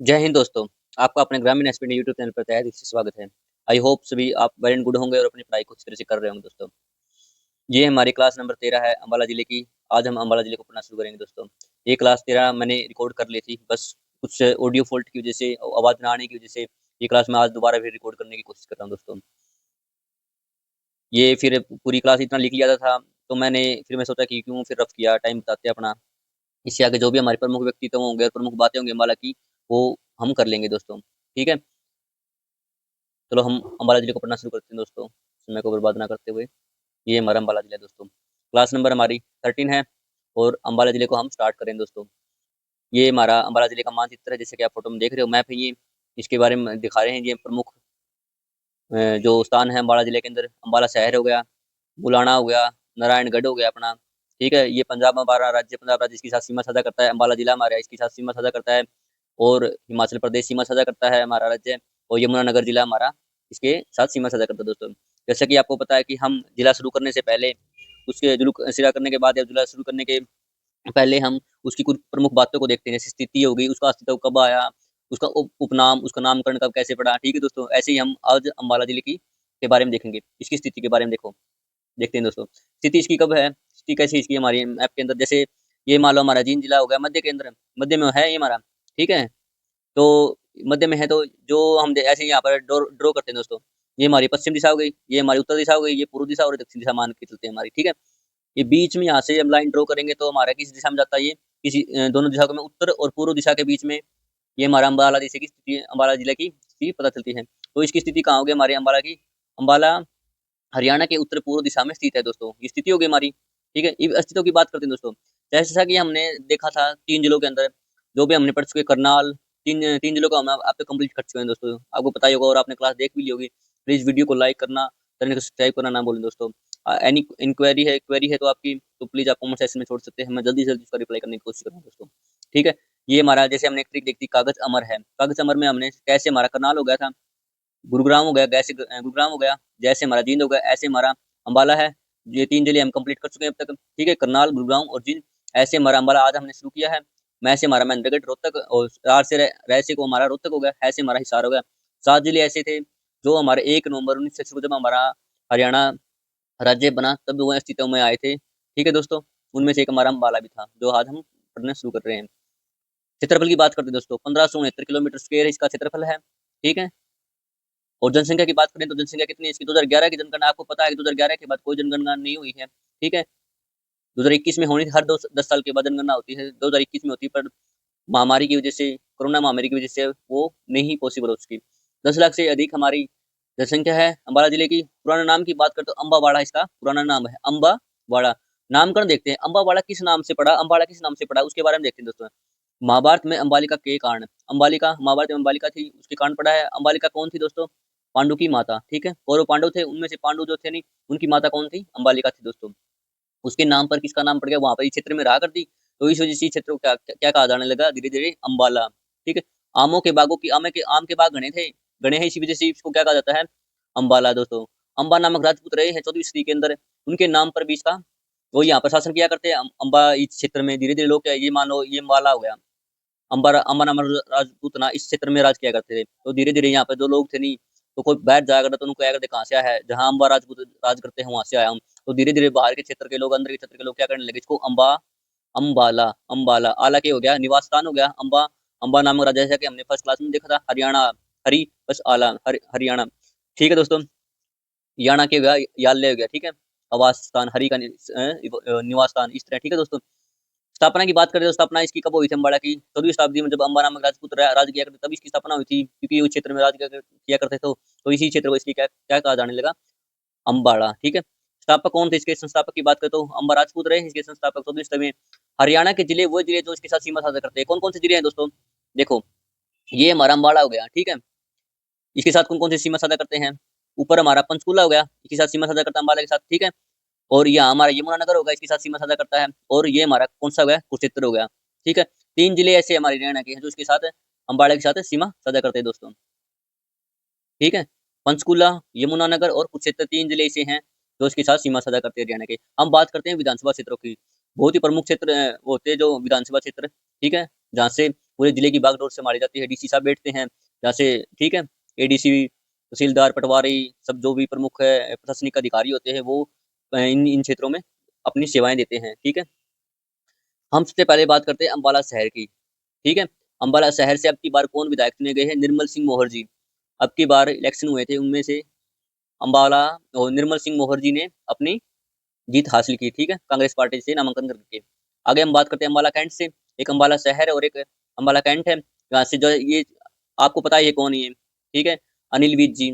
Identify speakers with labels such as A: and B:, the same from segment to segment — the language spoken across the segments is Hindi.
A: जय हिंद दोस्तों। आपका अपने ग्रामीण एस्पिरेंट यूट्यूब चैनल पर तहे दिल से स्वागत है। आई होप सभी आप वेल एंड गुड होंगे और अपनी पढ़ाई को अच्छी तरह से कर रहे होंगे दोस्तों। ये हमारी क्लास नंबर 13 है अम्बाला जिले की। आज हम अम्बाला जिले को पढ़ना शुरू करेंगे दोस्तों। ये क्लास 13 मैंने रिकॉर्ड कर ली थी, बस कुछ ऑडियो फॉल्ट की वजह से, आवाज़ ना आने की वजह से ये क्लास मैं आज दोबारा फिर रिकॉर्ड करने की कोशिश कर रहा हूँ दोस्तों। ये फिर पूरी क्लास इतना लिख लिया था, तो मैं सोचा कि क्यों फिर रफ किया, टाइम बताते अपना। इससे आगे जो भी हमारे प्रमुख व्यक्तित्व होंगे और प्रमुख बातें होंगी अम्बाला की, वो हम कर लेंगे दोस्तों। ठीक है? चलो हम अम्बाला जिले को पढ़ना शुरू करते हैं दोस्तों, समय को बर्बाद ना करते हुए। ये हमारा अम्बाला जिला है दोस्तों। क्लास नंबर हमारी 13 है और अम्बाला जिले को हम स्टार्ट करें दोस्तों। ये हमारा अम्बाला जिले का मानचित्र है, जैसे कि आप फोटो में देख रहे हो, मैप है ये। इसके बारे में दिखा रहे हैं ये प्रमुख जो स्थान है अम्बाला जिले के अंदर। अम्बाला शहर हो गया, बुलाना हो गया, नारायणगढ़ हो गया अपना। ठीक है? ये पंजाब में हमारा राज्य, पंजाब राज्य इसके साथ सीमा साझा करता है। अम्बाला जिला हमारा इसके साथ सीमा साझा करता है और हिमाचल प्रदेश सीमा साझा करता है हमारा राज्य, और यमुनानगर जिला हमारा इसके साथ सीमा साझा करता है दोस्तों। जैसा कि आपको पता है कि हम जिला शुरू करने से पहले, उसके जुलूक सिरा करने के बाद या जिला शुरू करने के पहले हम उसकी कुछ प्रमुख बातों को देखते हैं। जैसे स्थिति हो गई, उसका अस्तित्व कब आया, उसका उपनाम, उसका नामकरण कब कैसे पड़ा। ठीक है दोस्तों? ऐसे ही हम आज अम्बाला जिले की के बारे में देखेंगे। इसकी स्थिति के बारे में देखते हैं दोस्तों। स्थिति इसकी कब है, स्थिति कैसी इसकी हमारी मैप के अंदर। जैसे ये मान लो हमारा जींद जिला हो गया मध्य के अंदर, मध्य में है ये हमारा। ठीक है? तो मध्य में है, तो जो हम ऐसे यहाँ पर ड्रॉ ड्रॉ करते हैं दोस्तों। ये हमारी पश्चिम दिशा हो गई, ये हमारी उत्तर दिशा हो गई, ये पूर्व दिशा और दक्षिण दिशा मान के चलते हैं हमारी। ठीक है? ये बीच में यहाँ से हम लाइन ड्रॉ करेंगे तो हमारा किस दिशा में जाता है, ये किसी दोनों दिशा में, उत्तर और पूर्व दिशा के बीच में। ये हमारा अम्बाला जिले की स्थिति, अम्बाला जिले की स्थिति पता चलती है। तो इसकी स्थिति कहाँ होगी हमारे अम्बाला की? अम्बाला हरियाणा के उत्तर पूर्व दिशा में स्थित है दोस्तों। ये स्थिति होगी हमारी। ठीक है? अस्तित्व की बात करते हैं दोस्तों। जैसा कि हमने देखा था 3 जिलों के अंदर, जो भी हमने पढ़ चुके, करनाल, 3 जिलों का हम आप तो कंप्लीट कर चुके हैं दोस्तों। आपको पता ही होगा और आपने क्लास देख भी ली होगी। प्लीज़ वीडियो को लाइक करना, चैनल को सब्सक्राइब करना ना भूलें दोस्तों। एनी क्वेरी है तो आपकी, तो प्लीज़ आप कमेंट सेक्शन में छोड़ सकते हैं। मैं जल्दी से जल्दी उसका रिप्लाई करने की कोशिश करूँगा दोस्तों। ठीक है? ये हमारा, जैसे हमने एक ट्रिक देखी, कागज़ अमर है। कागज़ अमर में हमने कैसे हमारा करनाल हो गया था, गुरुग्राम हो गया, गुरुग्राम हो गया, जैसे हमारा जींद हो गया, ऐसे हमारा अम्बाला है। ये 3 जिले हम कंप्लीट कर चुके हैं अब तक। ठीक है? करनाल, गुरुग्राम और जींद। ऐसे हमारा अम्बाला आज हमने शुरू किया है। मैं से हमारा महेंद्रगढ़, रोहतक, और आर से रै से को हमारा रोहतक हो गया, है से हमारा हिसार हो गया। 7 जिले ऐसे थे जो हमारे 1 नवंबर 1900 को जब हमारा हरियाणा राज्य बना, तब वो अस्तित्व में आए थे। ठीक है दोस्तों? उनमें से एक हमारा अम्बाला भी था, जो आज हम पढ़ना शुरू कर रहे हैं। क्षेत्रफल की बात करते हैं दोस्तों। 1569 किलोमीटर स्क्वायर इसका क्षेत्रफल है। ठीक है? और जनसंख्या की बात करें तो जनसंख्या कितनी है इसकी? 2011 की जनगणना, आपको पता है कि 2011 के बाद कोई जनगणना नहीं हुई है। ठीक है? 2021 में होनी थी, हर 10 साल के बाद जनगणना होती है। 2021 में होती है, पर महामारी की वजह से, कोरोना महामारी की वजह से वो नहीं पॉसिबल हो सकी। 10 लाख से अधिक हमारी जनसंख्या है अम्बाला जिले की। पुराना नाम की बात करें तो अम्बावाड़ा इसका पुराना नाम है, अम्बावाड़ा। नामकरण देखते हैं, अम्बावाड़ा किस नाम से पड़ा, अम्बाड़ा किस नाम से पड़ा, उसके बारे में देखते हैं दोस्तों। महाभारत में अंबालिका के कारण, अंबालिका, महाभारत में अंबालिका थी, उसके कारण पड़ा है। अंबालिका कौन थी दोस्तों? पांडु की माता। ठीक है? कौरव पांडव थे, उनमें से पांडु जो थे नहीं, उनकी माता कौन थी? अंबालिका थी दोस्तों। उसके नाम पर किसका नाम पड़ गया, वहां पर इस क्षेत्र में रहा करती, तो इस वजह से इस क्षेत्र को क्या क्या कहा जाने लगा धीरे धीरे? अंबाला। ठीक है? आमों के बागों की, आम के बाग घने थे, घने हैं, इसी वजह से इसको क्या कहा जाता है? अंबाला दोस्तों। अंबा नामक राजपूत रहे हैं 14वीं सदी के अंदर, उनके नाम पर भी इसका, वो यहाँ पर शासन किया करते हैं। अंबा इस क्षेत्र में धीरे धीरे लोग क्या, ये मानो ये अंबाला हो गया, अंबानामर राजपूत ना इस क्षेत्र में राज किया करते थे। तो धीरे-धीरे यहाँ पे जो लोग थे नहीं, तो कोई बैठ जाया करता तो उनको क्या करते, कहाँ से आया है? जहाँ अंबा राजपूत राज करते हैं वहाँ से आया हूँ। तो धीरे-धीरे बाहर के क्षेत्र के लोग, अंदर के क्षेत्र के लोग क्या करने लगे, इसको अम्बाला, अम्बाला, आला के हो गया, निवास स्थान हो गया, अम्बा नामक राजा, जैसा कि हमने फर्स्ट क्लास में देखा था, हरियाणा, हरि बस आला, हरियाणा। ठीक है दोस्तों? याना के हो गया, याल्ले हो गया। ठीक है? आवास स्थान, हरि का निवास स्थान, इस तरह। ठीक है दोस्तों? स्थापना की बात करें तो स्थापना इसकी कब हुई थी अम्बाड़ा की? 14वीं शताब्दी में, जब अम्बा नामक राजपूत राज किया करते, तब इसकी स्थापना हुई थी, क्योंकि उस क्षेत्र में राज किया करते थे। तो इसी क्षेत्र को इसलिए क्या क्या कहा जाने लगा? अम्बाड़ा। ठीक है? संस्थापक कौन थे इसके? संस्थापक की बात करें तो अम्बा राजपूत रहे इसके संस्थापक 14वीं सदी में। हरियाणा के जिले, वो जिले जो इसके साथ सीमा साझा करते हैं, कौन कौन से जिले हैं दोस्तों? देखो, ये हमारा अम्बाड़ा हो गया। ठीक है? इसके साथ कौन कौन से सीमा साझा करते हैं? ऊपर हमारा पंचकूला हो गया, इसके साथ सीमा साझा करता है अम्बाला के साथ। ठीक है? और यहाँ हमारा यमुनानगर होगा, इसके साथ सीमा साझा करता है। और ये हमारा कौन सा हो गया? कुरुक्षेत्र हो गया। ठीक है? 3 जिले ऐसे हमारे हरियाणा के हैं जो इसके साथ अम्बाड़ा के साथ सीमा साझा करते हैं दोस्तों। ठीक है? पंचकूला, यमुनानगर और कुरुक्षेत्र 3 जिले ऐसे हैं जो इसके साथ सीमा साझा करते हैं हरियाणा के। हम बात करते हैं विधानसभा क्षेत्रों की। बहुत ही प्रमुख क्षेत्र होते हैं जो विधानसभा क्षेत्र। ठीक है? जहाँ से पूरे जिले की बागडोर संभाली जाती है। डीसी साहब बैठते हैं जहाँ से, ठीक है। एडीसी, तहसीलदार, पटवारी, सब जो भी प्रमुख प्रशासनिक अधिकारी होते हैं वो इन इन क्षेत्रों में अपनी सेवाएं देते हैं, ठीक है। हम सबसे पहले बात करते हैं अम्बाला शहर की, ठीक है। अम्बाला शहर से अब की बार कौन विधायक चुने गए हैं? निर्मल सिंह मोहर जी। अब की बार इलेक्शन हुए थे, उनमें से अम्बाला और निर्मल सिंह मोहर जी ने अपनी जीत हासिल की, ठीक है, कांग्रेस पार्टी से नामांकन करके। आगे हम बात करते हैं अम्बाला कैंट से। एक अम्बाला शहर है और एक अम्बाला कैंट है। यहाँ से जो ये आपको पता है ये कौन ही है, ठीक है, अनिल विज जी,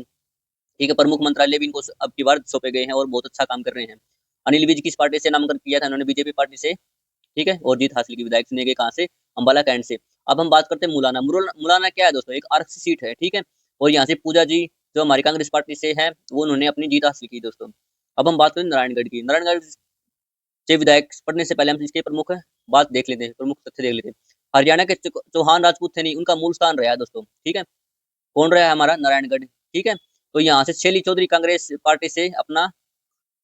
A: ठीक है। प्रमुख मंत्रालय भी इनको अब की बार सौंपे गए हैं और बहुत अच्छा काम कर रहे हैं। अनिल विज किस पार्टी से नामांकन किया था? उन्होंने बीजेपी पार्टी से, ठीक है, और जीत हासिल की। विधायक चुने गए कहाँ से? अम्बाला कैंट से। अब हम बात करते हैं मुलाना। मुलाना क्या है दोस्तों? एक आरक्षित सीट है, ठीक है, और यहाँ से पूजा जी जो हमारी कांग्रेस पार्टी से है वो उन्होंने अपनी जीत हासिल की दोस्तों। अब हम बात करें नारायणगढ़ की। नारायणगढ़ से विधायक पढ़ने से पहले हम इसके प्रमुख बात देख लेते हैं, प्रमुख तथ्य देख लेते हैं। हरियाणा के चौहान राजपूत थे नहीं, उनका मूल स्थान रहा है दोस्तों, ठीक है। कौन रहा है? हमारा नारायणगढ़, ठीक है। तो यहाँ से शैली चौधरी कांग्रेस पार्टी से अपना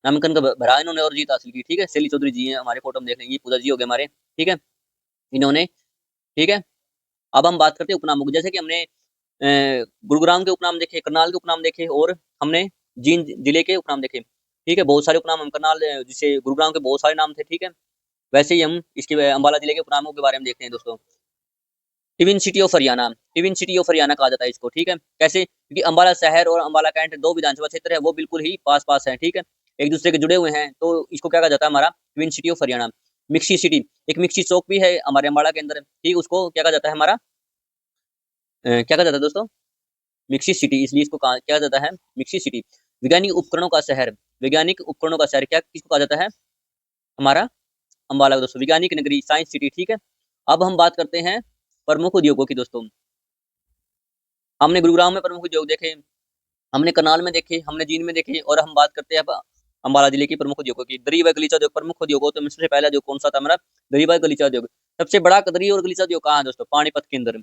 A: नामांकन का भरा इन्होंने और जीत हासिल की, ठीक है। शैली चौधरी जी हैं हमारे, फोटो में देख लेंगे, पूजा जी हो गए हमारे, ठीक है, इन्होंने, ठीक है। अब हम बात करते हैं उपनामों की। जैसे कि हमने गुरुग्राम के उपनाम देखे, करनाल के उपनाम देखे और हमने जींद जिले के उपनाम देखे, ठीक है। बहुत सारे उपनाम हम करनाल जिसे गुरुग्राम के बहुत सारे नाम थे, ठीक है। वैसे ही हम इसके अम्बाला जिले के उपनामों के बारे में देखते हैं दोस्तों। Twin city of Haryana, twin city of Haryana कहा जाता है इसको, ठीक है। कैसे? क्योंकि अम्बाला शहर और अम्बाला कैंट दो विधानसभा क्षेत्र है, वो बिल्कुल ही पास पास है, ठीक है, एक दूसरे के जुड़े हुए हैं, तो इसको क्या कहा जाता है? हमारा twin city of Haryana. Mixie city, एक मिक्सी चौक भी है हमारे अम्बाला के अंदर, ठीक, उसको क्या कहा जाता है? हमारा क्या कहा जाता है दोस्तों? मिक्सी सिटी, इसलिए इसको क्या जाता है? Mixie city. वैज्ञानिक उपकरणों का शहर, वैज्ञानिक उपकरणों का शहर क्या किसको कहा जाता है? हमारा अम्बाला दोस्तों, वैज्ञानिक नगरी, साइंस सिटी, ठीक है। अब हम बात करते हैं प्रमुख उद्योगों की दोस्तों। हमने गुरुग्राम में प्रमुख उद्योग देखे, हमने करनाल में देखे, हमने जींद में देखे, और हम बात करते हैं अब अम्बाला जिले की प्रमुख उद्योगों की। दरी व गलीचा उद्योग प्रमुख उद्योग हो तो सबसे पहला उद्योग कौन सा था हमारा? दरी व गलीचा उद्योग। सबसे बड़ा दरी और गलीचा उद्योग कहाँ है दोस्तों? पानीपत के अंदर।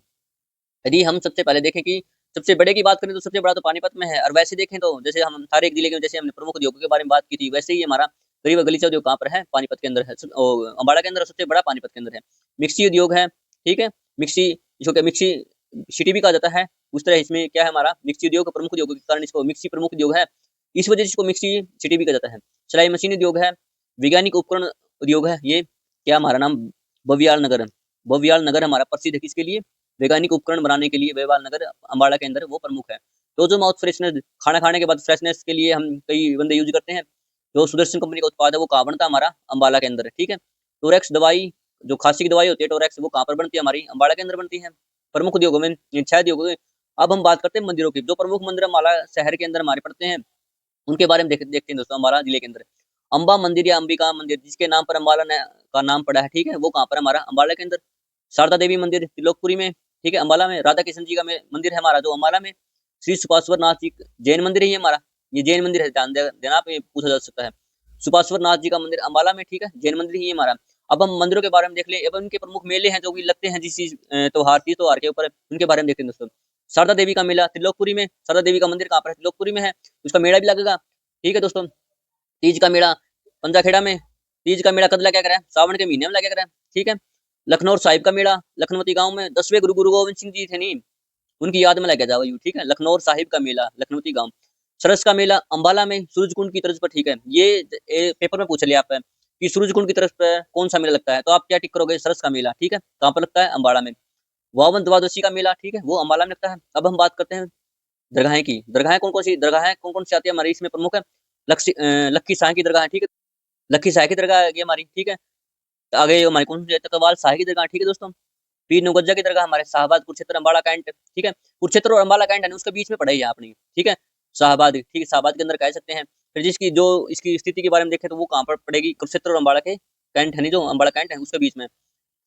A: यदि हम सबसे पहले देखें कि सबसे बड़े की बात करें तो सबसे बड़ा तो पानीपत में है, और वैसे देखें तो जैसे हम हर एक जिले के, जैसे हमने प्रमुख उद्योगों के बारे में बात की थी, वैसे ही हमारा दरी व गलीचा उद्योग कहाँ पर है? पानीपत के अंदर है, अम्बाला के अंदर, सबसे बड़ा पानीपत के अंदर है। मिक्सी उद्योग है, ठीक है, मिक्सी, इसको क्या मिक्सी सिटी भी कहा जाता है। उस तरह इसमें क्या है? हमारा मिक्सी उद्योग प्रमुख उद्योग के कारण इसको मिक्सी प्रमुख उद्योग है, इस वजह से इसको मिक्सी सिटी भी कहा जाता है। सिलाई मशीन उद्योग है, वैज्ञानिक उपकरण उद्योग है, ये क्या हमारा नाम? बवियाल नगर। बवियाल नगर हमारा प्रसिद्ध है किसके लिए? वैज्ञानिक उपकरण बनाने के लिए। बवियाल नगर अम्बाला के अंदर वो प्रमुख है। तो जो माउथ फ्रेशनर, खाना खाने के बाद फ्रेशनेस के लिए हम कई बंदे यूज करते हैं, जो सुदर्शन कंपनी का उत्पाद है वो कहाँ बनता है? हमारा अम्बाला के अंदर, ठीक है। टोरेक्स दवाई, जो खांसी की दवाई होती है टोरेक्स, वो कहाँ पर बनती है? हमारी अम्बाला के अंदर बनती है। प्रमुख उद्योगों में, इन 6 उद्योगों में। अब हम बात करते हैं मंदिरों की। जो प्रमुख मंदिर अम्बाला शहर के अंदर हमारे पड़ते हैं, उनके बारे में देखते हैं दोस्तों। अम्बाला जिले के अंदर अम्बा मंदिर या अंबिका मंदिर, जिसके नाम पर अम्बाला का नाम पड़ा है, ठीक है, वो कहाँ पर? हमारा अम्बाला के अंदर। शारदा देवी मंदिर त्रिलोकपुरी में, ठीक है, अम्बाला में। राधा कृष्ण जी का मंदिर है हमारा जो अम्बाला में। श्री सुपाश्वर नाथ जी जैन मंदिर है ये हमारा, ये जैन मंदिर है, ध्यान देना आप, ये पूछा जा सकता है। सुपाश्वर नाथ जी का मंदिर अम्बाला में, ठीक है, जैन मंदिर ही है हमारा। अब हम मंदिरों के बारे में देख ले, एवं उनके प्रमुख मेले हैं जो भी लगते हैं जिस त्योहार के ऊपर, उनके बारे में देखते हैं दोस्तों। शारदा देवी का मेला त्रिलोकपुरी में, शारदा देवी का मंदिर कहाँ पर है? त्रिलोकपुरी में है, उसका मेला भी लगेगा, ठीक है दोस्तों। तीज का मेला पंजाखेड़ा में, तीज का मेला कद लगा कर है? सावन के महीने में लगा कर है, ठीक है। लखनऊ साहिब का मेला लखनवती गांव में, 10वें गुरु गोविंद सिंह जी थे नहीं, उनकी याद में लगा जाओ, ठीक है। लखनऊ साहिब का मेला लखनवती गांव। सरस का मेला अम्बाला में, सूरजकुंड की तर्ज पर, ठीक है। ये पेपर में पूछ लिया आप कि सूरजकुंड की तरफ पर कौन सा मेला लगता है, तो आप क्या टिक करोगे? सरस का मेला, ठीक है, कहाँ पर लगता है? अम्बाला में। वावन द्वादशी का मेला, ठीक है, वो अम्बाला में लगता है। अब हम बात करते हैं दरगाहें की। दरगाहें कौन कौन सी दरगाहें कौन कौन सी आती है हमारी इसमें प्रमुख है? लक्की शाह की दरगाह है, ठीक है, लक्की शाह की दरगाह है ये हमारी, ठीक है। आगे हमारी कौन सी तकवाल शाह की दरगाह, ठीक है दोस्तों। पीर नौगज्जा की दरगाह हमारे शाहबाद कुरुक्षेत्र अम्बाला कैंट, ठीक है। कुरुक्षेत्र और अम्बाला कैंट है उसके बीच में पड़ा ही है आपने, ठीक है, शाहबाद, ठीक है, शाहबाद के अंदर कह सकते हैं। फिर जिसकी जो इसकी स्थिति के बारे में देखें तो वो कहाँ पर पड़ेगी? कुरुक्षेत्र और अम्बाला के कैंट है नहीं, जो अम्बाला कैंट है उसके बीच में।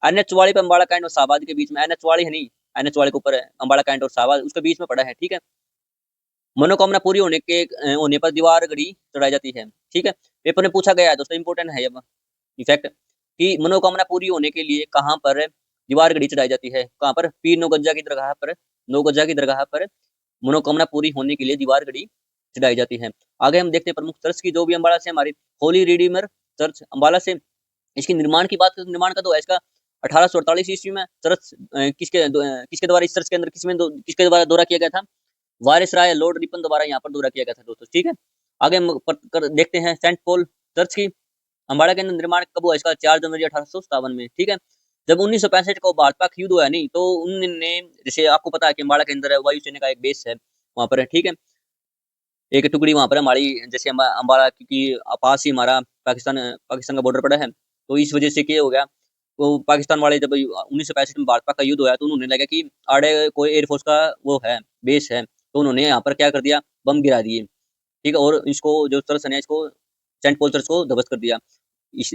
A: NH वाली पे अम्बाला कैंट और शाहबाद के बीच में, NH वाली है नहीं, NH वाले के ऊपर है अम्बाला कैंट और शाहबाद, उसके बीच में पड़ा है, ठीक है। मनोकामना पूरी होने पर दीवार घड़ी चढ़ाई जाती है, ठीक है। पेपर में पूछा गया है दोस्तों, इंपोर्टेंट है ये इफेक्ट, कि मनोकामना पूरी होने के लिए कहाँ पर दीवार घड़ी चढ़ाई जाती है? कहाँ पर? पीर नौगज्जा की दरगाह पर, नौगज्जा की दरगाह पर मनोकामना पूरी होने के लिए दीवार घड़ी चढ़ाई जाती है। आगे हम देखते हैं प्रमुख चर्च की, जो भी अम्बाला से हमारी होली रिडीमर चर्च अम्बाला से। इसकी निर्माण की बात करें तो निर्माण का तो है इसका 1848 ईस्वी में चर्च किसके द्वारा इस चर्च के अंदर किसके द्वारा दौरा किया गया था? वायसराय लॉर्ड रिपन द्वारा यहाँ पर दौरा किया गया था दोस्तों, ठीक है। आगे हम देखते हैं सेंट पॉल चर्च की। अम्बाड़ा के अंदर निर्माण कब हुआ इसका? 4 जनवरी 1857 में, ठीक है। जब 1965 को भारत पाक युद्ध हुआ नहीं, तो उन्होंने, जैसे आपको पता है कि अम्बाड़ा के अंदर वायुसेना का एक बेस है वहां पर, ठीक है। एक टुकड़ी वहां पर हमारी, जैसे अम्बाड़ा, क्योंकि पास ही हमारा पाकिस्तान पाकिस्तान का बॉर्डर पड़ा है, तो इस वजह से क्या हो गया, तो पाकिस्तान वाले जब 1965 में भारत पाक का युद्ध हुआ, तो उन्होंने लगा कि आड़े कोई एयरफोर्स का वो है, बेस है, तो उन्होंने यहाँ पर क्या कर दिया, बम गिरा दिए, ठीक है। और इसको जो चर्च है इसको, सेंट पॉल चर्च को ध्वस्त कर दिया। इस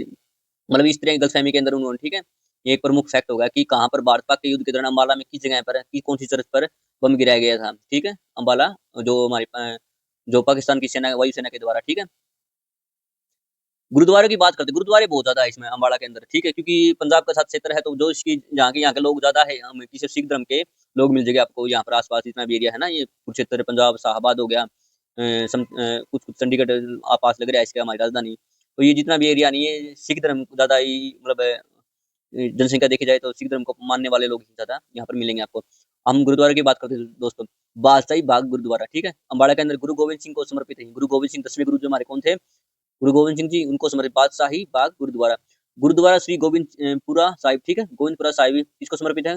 A: मतलब इस तरह की गलतफहमी के अंदर उन्होंने, ठीक है, ये एक प्रमुख फैक्ट होगा कि कहाँ पर भारत पाक के युद्ध के दौरान अम्बाला में किस जगह पर, की कौन सी चर्च पर बम गिराया गया था, ठीक है। अम्बाला, जो हमारी जो पाकिस्तान की सेना, वायुसेना के द्वारा, ठीक है। गुरुद्वारे की बात करते हैं, गुरुद्वारे बहुत ज्यादा है इसमें अम्बाड़ा के अंदर, ठीक है, क्योंकि पंजाब का साथ क्षेत्र है, तो जो इसकी यहाँ के लोग ज्यादा है, हम किसी सिख धर्म के लोग मिल जाएंगे आपको यहाँ पर आसपास, जितना भी एरिया है ना, ये कुरुक्षेत्र, पंजाब, शाहबाद हो गया, कुछ कुछ चंडीगढ़ आपास लग रहा है इसके, हमारी राजधानी, तो ये जितना भी एरिया नहीं, ये सिख धर्म ज्यादा ही, मतलब जनसंख्या देखी जाए तो सिख धर्म को मानने वाले लोग ही ज्यादा यहाँ पर मिलेंगे आपको। हम गुरुद्वारे की बात करते हैं दोस्तों, बादशाही बाग गुरुद्वारा, ठीक है, अम्बाड़ा के अंदर गुरु गोविंद सिंह को समर्पित है। गुरु गोविंद सिंह 10वें गुरु जो हमारे कौन थे? गुरु गोविंद सिंह जी, उनको समर्पित बादशाही बाग गुरुद्वारा। गुरुद्वारा श्री गोविंदपुरा साहिब, ठीक है, गोविंदपुरा साहिब किसको समर्पित है?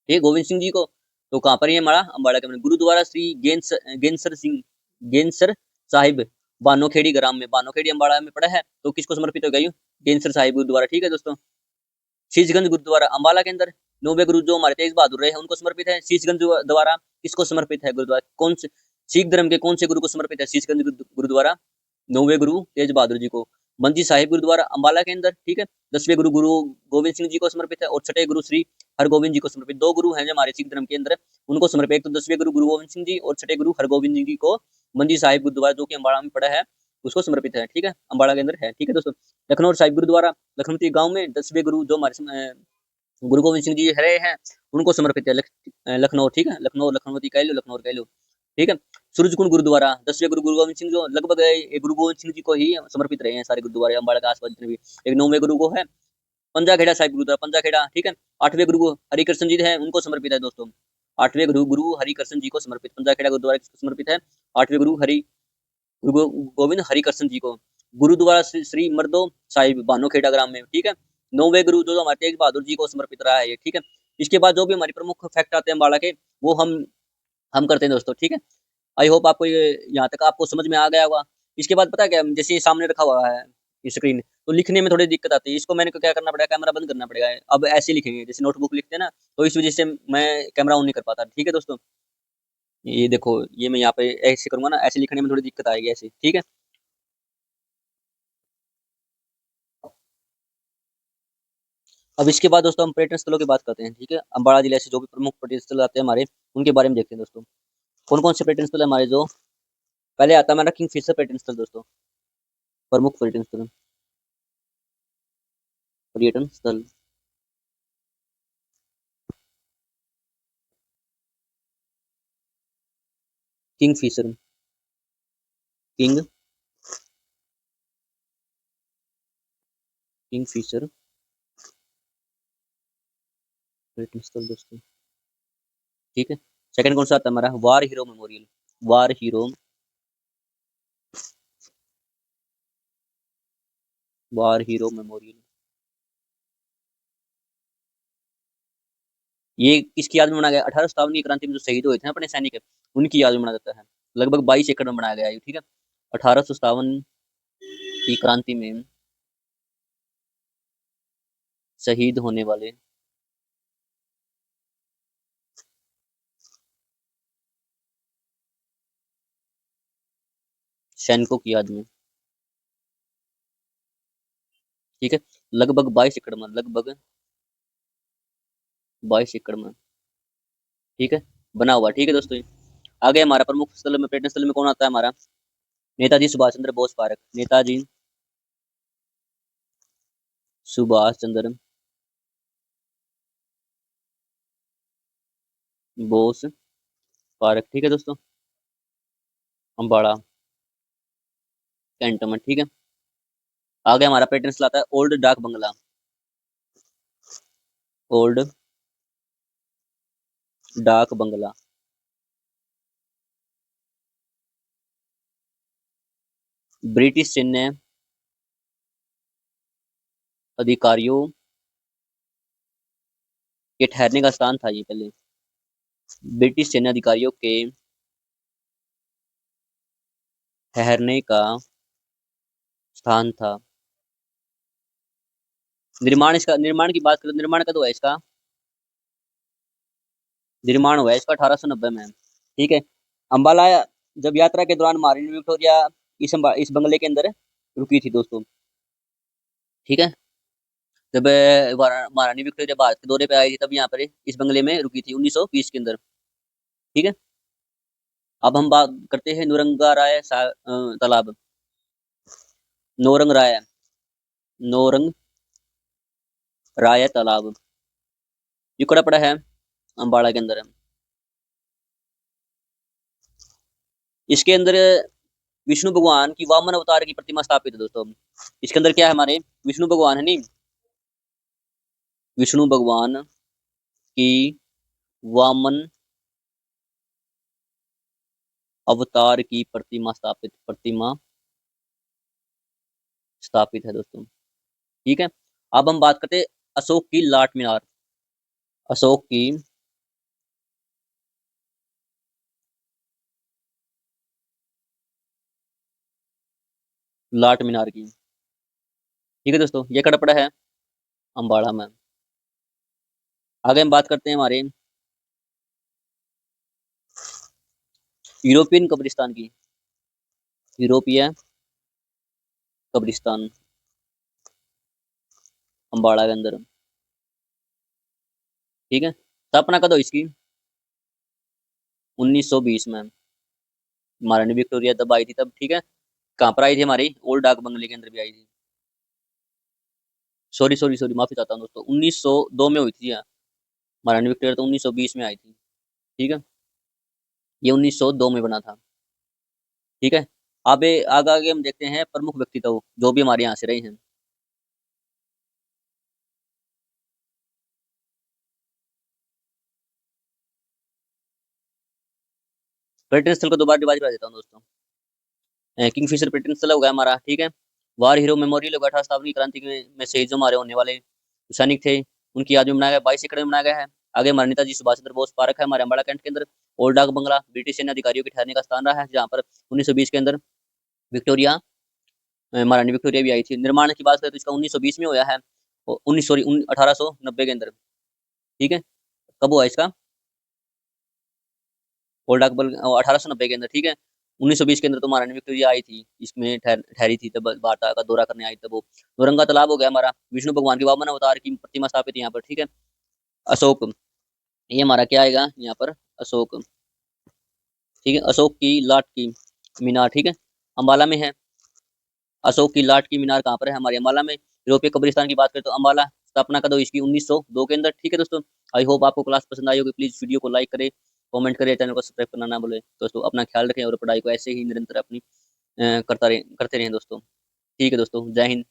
A: ये गोविंद सिंह जी को। तो कहाँ पर ये हमारा अम्बाड़ा के अंदर गुरुद्वारा श्री गेंसर साहिब बानोखेड़ी ग्राम में, बानोखेड़ी अम्बाड़ा में पड़ा है, तो किसको समर्पित होगा ये? गेंसर साहिब गुरुद्वारा, ठीक है दोस्तों। शीशगंज गुरुद्वारा अम्बाला के अंदर, 9वें गुरु जो हमारे तेज बहादुर रहे हैं उनको समर्पित है। शीशगंज द्वारा किसको समर्पित है गुरुद्वारा? कौन से सिख धर्म के कौन से गुरु को समर्पित है शीशगंज गुरुद्वारा? 9वें गुरु तेज बहादुर जी को। मंजी साहिब गुरुद्वारा अम्बाला के अंदर, ठीक है, 10वें गुरु गुरु गोविंद सिंह जी को समर्पित है, और छठे गुरु श्री हरगोविंद जी को समर्पित। दो गुरु हैं जो हमारे सिख धर्म के अंदर, उनको समर्पित, एक तो 10वें गुरु गुरु गोविंद सिंह जी, और छठे गुरु हरगोविंद जी को मंजी साहिब गुरुद्वारा जो कि अम्बाड़ा में पड़ा है उसको समर्पित है, ठीक है, अम्बाड़ा के अंदर है, ठीक है दोस्तों। लखनऊ साहिब गुरुद्वारा लखनऊ गांव में, 10वें गुरु जो हमारे गुरु गोविंद सिंह जी हरे हैं उनको समर्पित है, लखनऊ, ठीक है, लखनऊ लखनऊ कह लो, लखनऊ कह लो, ठीक है। सूरजकुंड गुरुद्वारा 10वें गुरु गुरु गोविंद सिंह जो लगभग गुरु गोविंद सिंह जी को ही समर्पित रहे हैं सारे गुरुद्वारे अम्बाड़ा के आसपास जितने भी। एक 9वें गुरु को है पंजाखेड़ा साहिब गुरुद्वारा, पंजाखेड़ा, ठीक है। 8वें गुरु हरिकृष्ण जी है, उनको समर्पित है दोस्तों। 8वें गुरु गुरु हरिकृष्ण जी को समर्पित, पंजाखेड़ा गुरुद्वारा किसको समर्पित है? 8वें गुरु गुरु गोविंद हरिकृष्ण जी को। गुरुद्वारा श्री मर्दो साहिब भानोखेड़ा ग्राम में, ठीक है। 9वें गुरु जो हमारे तेग बहादुर जी को समर्पित रहा है ये, ठीक है। इसके बाद जो भी हमारे प्रमुख फैक्ट आते हैं अम्बाड़ा के, वो हम करते हैं दोस्तों, ठीक है। आई होप आपको ये यहाँ तक आपको समझ में आ गया होगा। इसके बाद पता है क्या, जैसे ये सामने रखा हुआ है ये स्क्रीन, तो लिखने में थोड़ी दिक्कत आती है, इसको मैंने क्या करना पड़ेगा, कैमरा बंद करना पड़ेगा। अब ऐसे लिखेंगे जैसे नोटबुक लिखते हैं ना, तो इस वजह से मैं कैमरा ऑन नहीं कर पाता, ठीक है दोस्तों। ये देखो, ये मैं यहाँ पे ऐसे करूंगा ना, ऐसे लिखने में थोड़ी दिक्कत आएगी ऐसे, ठीक है। अब इसके बाद दोस्तों हम पर्यटन स्थलों की बात करते हैं, ठीक है। अम्बाड़ा जिले से जो भी प्रमुख पर्यटन स्थल आते हैं हमारे, उनके बारे में देखते हैं दोस्तों। कौन कौन से पर्यटन स्थल है हमारे? जो पहले आता है हमारा किंगफिशर पर्यटन स्थल दोस्तों, प्रमुख पर्यटन स्थल, पर्यटन स्थल किंगफिशर, किंग किंगफिशर पर्यटन स्थल दोस्तों, ठीक है। सेकंड कौन सा आता है हमारा? वार हीरो मेमोरियल, वार हीरो, वार हीरो मेमोरियल, ये किसकी याद में बनाया गया? 1857 की क्रांति में जो शहीद हुए थे ना अपने सैनिक, उनकी याद में बनाया जाता है। लगभग 22 एकड़ में बनाया गया है, ठीक है। 1857 की क्रांति में शहीद होने वाले सैनिकों की याद में, ठीक है। लगभग 22 एकड़ में, लगभग 22 एकड़ में, ठीक है, बना हुआ, ठीक है दोस्तों। आगे हमारा प्रमुख स्थल में, पर्यटन स्थल में कौन आता है हमारा? नेताजी सुभाष चंद्र बोस पार्क, नेताजी सुभाष चंद्र बोस पार्क, ठीक है दोस्तों, अम्बाड़ा कैंटोनमेंट, ठीक है। आगे हमारा पर्यटन स्थल आता है ओल्ड डाक बंगला, ओल्ड डाक बंगला। ब्रिटिश सैन्य अधिकारियों के ठहरने का स्थान था ये पहले। ब्रिटिश सैन्य अधिकारियों के ठहरने का स्थान था। निर्माण की बात करें, निर्माण कब हुआ इसका? निर्माण हुआ है इसका 1890 में। ठीक है। अंबाला जब यात्रा के दौरान महारानी विक्टोरिया इस बंगले के अंदर रुकी थी दोस्तों। ठीक है। जब महारानी विक्टोरिया भारत के दौरे पे आई थी तब यहाँ पर इस बंगले में रुकी थी 1920 के अंदर। ठीक है। अब हम बात करते हैं तालाब। नौरंग राय नौरंग राय तालाब ये कड़ा पड़ा है अम्बाड़ा के अंदर है। इसके अंदर विष्णु भगवान की वामन अवतार की प्रतिमा स्थापित है दोस्तों। इसके अंदर क्या है हमारे? विष्णु भगवान है नहीं, विष्णु भगवान की वामन अवतार की प्रतिमा स्थापित है दोस्तों। ठीक है। अब हम बात करते हैं अशोक की लाट मीनार। अशोक की लाट मीनार की। ठीक है दोस्तों, ये कड़ा पड़ा है अम्बाड़ा में। आगे हम बात करते हैं हमारे यूरोपियन कब्रिस्तान की। यूरोपीय कब्रिस्तान अम्बाड़ा के अंदर। ठीक है। स्थापना कब हुई इसकी? 1920 में। महारानी विक्टोरिया तब आई थी तब। ठीक है। कहाँ पर आई थी? हमारी ओल्ड डाक बंगले के अंदर भी आई थी। सॉरी सॉरी सॉरी, माफी चाहता हूँ दोस्तों, 1902 में हुई थी। यहाँ महारानी विक्टोरिया तो 1920 में आई थी। ठीक है। ये 1902 में बना था। ठीक है। आगे आगे आगे हम देखते हैं प्रमुख व्यक्तित्व जो भी हमारे यहाँ से रहे हैं। पर्यटन स्थल को दोबारा डिवाइड कर देता हूँ दोस्तों। किंगफिशर पर्यटन स्थल होगा हमारा। ठीक है। वार हीरो मेमोरियल होगा, 18 क्रांति में शहीद जो हमारे होने वाले सैनिक थे उनकी याद में बनाया गया, 22 एकड़ में बनाया गया है। आगे हमारे नेताजी सुभाष चंद्र बोस पार्क है हमारे अम्बाड़ा कैंट के अंदर। ओल्ड डाक बंगला ब्रिटिश सैन्य अधिकारियों के ठहरने का स्थान रहा है, जहाँ पर 1920 के अंदर विक्टोरिया महारानी विक्टोरिया भी आई थी। निर्माण की बात करें तो इसका 1920 में हुआ है, 1890 के अंदर। ठीक है। कब हुआ इसका? ओल्ड अकबर 1890 के अंदर। ठीक है। 1920 के अंदर तो महारानी विक्टोरिया आई थी, इसमें ठहरी थी, तब भारत का दौरा करने आई तब वो। नौरंगा तालाब हो गया हमारा, विष्णु भगवान के वामन अवतार की प्रतिमा स्थापित है यहाँ पर। ठीक है। अशोक, ये हमारा क्या आएगा यहाँ पर? अशोक। ठीक है। अशोक की लाट की मीनार। ठीक है। अम्बाला में है। अशोक की लाट की मीनार कहाँ पर है? हमारे अम्बाला में। यूरोपीय कब्रिस्तान की बात करें तो अम्बाला। स्थापना कब हुई इसकी? 1902 के अंदर। ठीक है दोस्तों, आई होप आपको क्लास पसंद आई होगी। प्लीज वीडियो को लाइक करें, कमेंट करें, चैनल को सब्सक्राइब करना ना भूलें दोस्तों। अपना ख्याल रखें और पढ़ाई को ऐसे ही निरंतर अपनी करते रहें दोस्तों। ठीक है दोस्तों, जय हिंद।